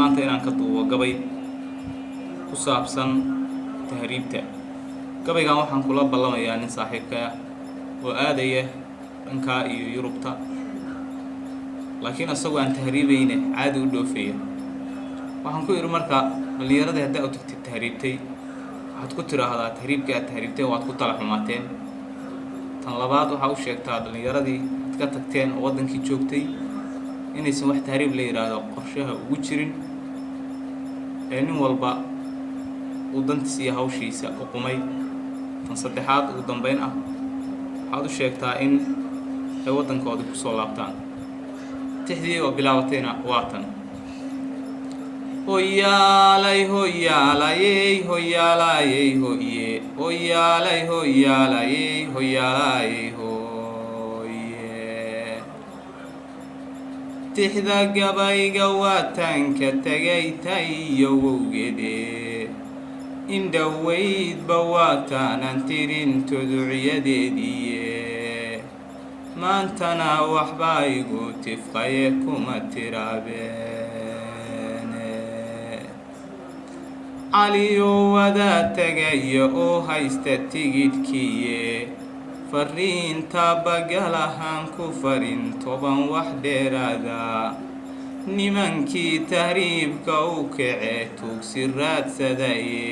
maanta inaan ka duubo gabay ku saabsan tahriibta. gabaygan waxaan kula ballamayaa nin saaxiibka oo aadaya dhanka iyo Yurubta, laakiin asagoo aan tahriibayne caadi u dhoofaya. waxaan ku iri marka dhalinyarada hadda u tagtid tahriibtay waxaad ku tiraahdaa tahriibka aad tahriibtay waad ku tala xumaateen. tan labaad waxaa u sheegtaa dhalinyaradii aad ka tagteen oo wadankii joogtay inaysan wax tahriib la yiraahdo qorshaha ugu jirin, ee nin walba uu dantiisa iyo hawshiisa u qumay. tan saddexaad ugu dambeyn waxaad u sheegtaa in ay waddankoodii ku soo laabtaan. tixdii oo bilaabatayna waa tan: hoyaalay hoyaalayey hoyaalayey hoye hoyaalay hoyaalayey hoyaalayey hoye. tixda gabayga waataan ka tegay tayo wowgeede, indhoweydba waataanan tirin tuducyadeediiye. maantana waxbaa igu tifqaye kuma tiraabeene. caliyo wadaa tegaya oo haysta tigidhkiiye, fariinta bagalahaan ku farin 10 wax dheeraada. nimankii tahriibka u kacee tuugsi raadsadaye,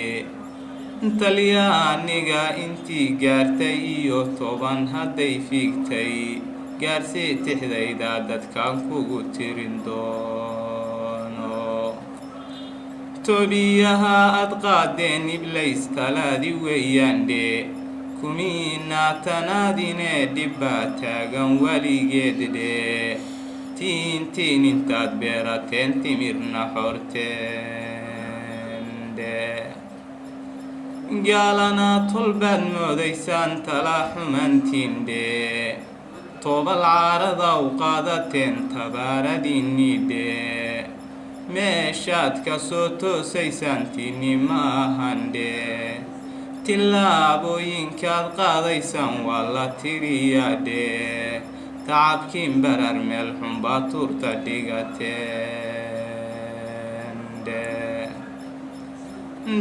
talyaaniga intii gaartay iyo 10 hadday fiigtay. gaarsii tixdayda dadkaan kugu tirin doono. tobiyaha aad qaadeen iblays talaadi weeyaandhe, kumiinaa tanaadine dhibbaa taagan weligeed dhe. tiintiin intaad beerateen timirna xorteen dhe. gaalana tolbaad moodaysaan tala xumantiin dhe, toobal caarada u qaadateen tabaaradiinni dhe. meeshaad ka soo toosaysaan tiinni ma ahan dhe, tillaabooyinkaad qaadaysaan waa la tiriyaa dhe. tacabkiin barar meel xunbaa tuurta dhigateen dhe.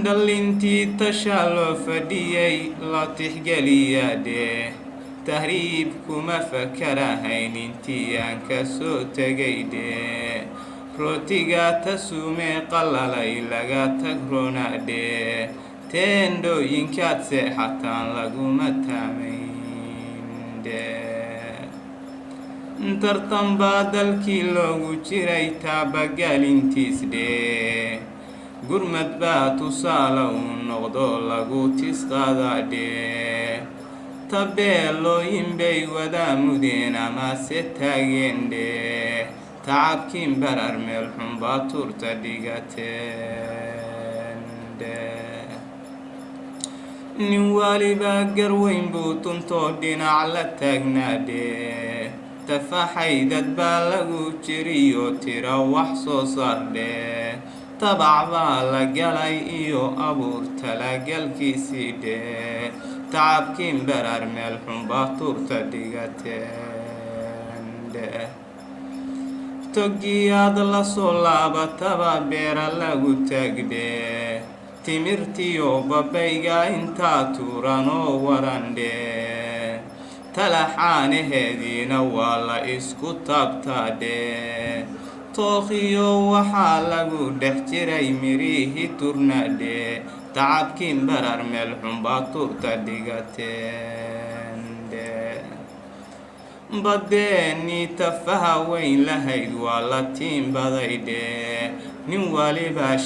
dhallintii tashaa loo fadhiyey la tixgeliyaa dhe, tahriib kuma fakarahayn intii aan ka soo tegay dhe. rootiga tasumee qalalay laga tagrona dhe, teendhooyinkaad seexataan laguma taamayn dhe. tartan baa dalkii loogu jiray taabagaalintiis dhe, gurmad baa tusaale u noqdo lagu tisqaadaa dhe. tabeelooyin bay wadaa mudeen amase taageen dhe, tacabkiin barar meel xunbaa tuurta dhigateen dhe. nin waalibaa garweyn buu tuntoo dhinac la taagnaa dhe, tafaxaydad baa lagu jiriyo tira wax soo saar dhe. tabac baa la galay iyo abuur talagalkiisii dhe, tacabkiin barar meel xunbaa tuurta dhigateen dhe. togiyaad la soo laabataba beera lagu taagdhe, timirtiyo babayga intaa tuuran oo waran dhe. talaxaanaheediina waa la isku taabtaa dhe, tookhiyo waxaa lagu dhex jiray mirihii turna dhe. tacabkiin barar meel xunbaa tuurta dhigateen dhe. badeennii tafaha weyn lahayd waa la tiimbaday dhe, nin walibaa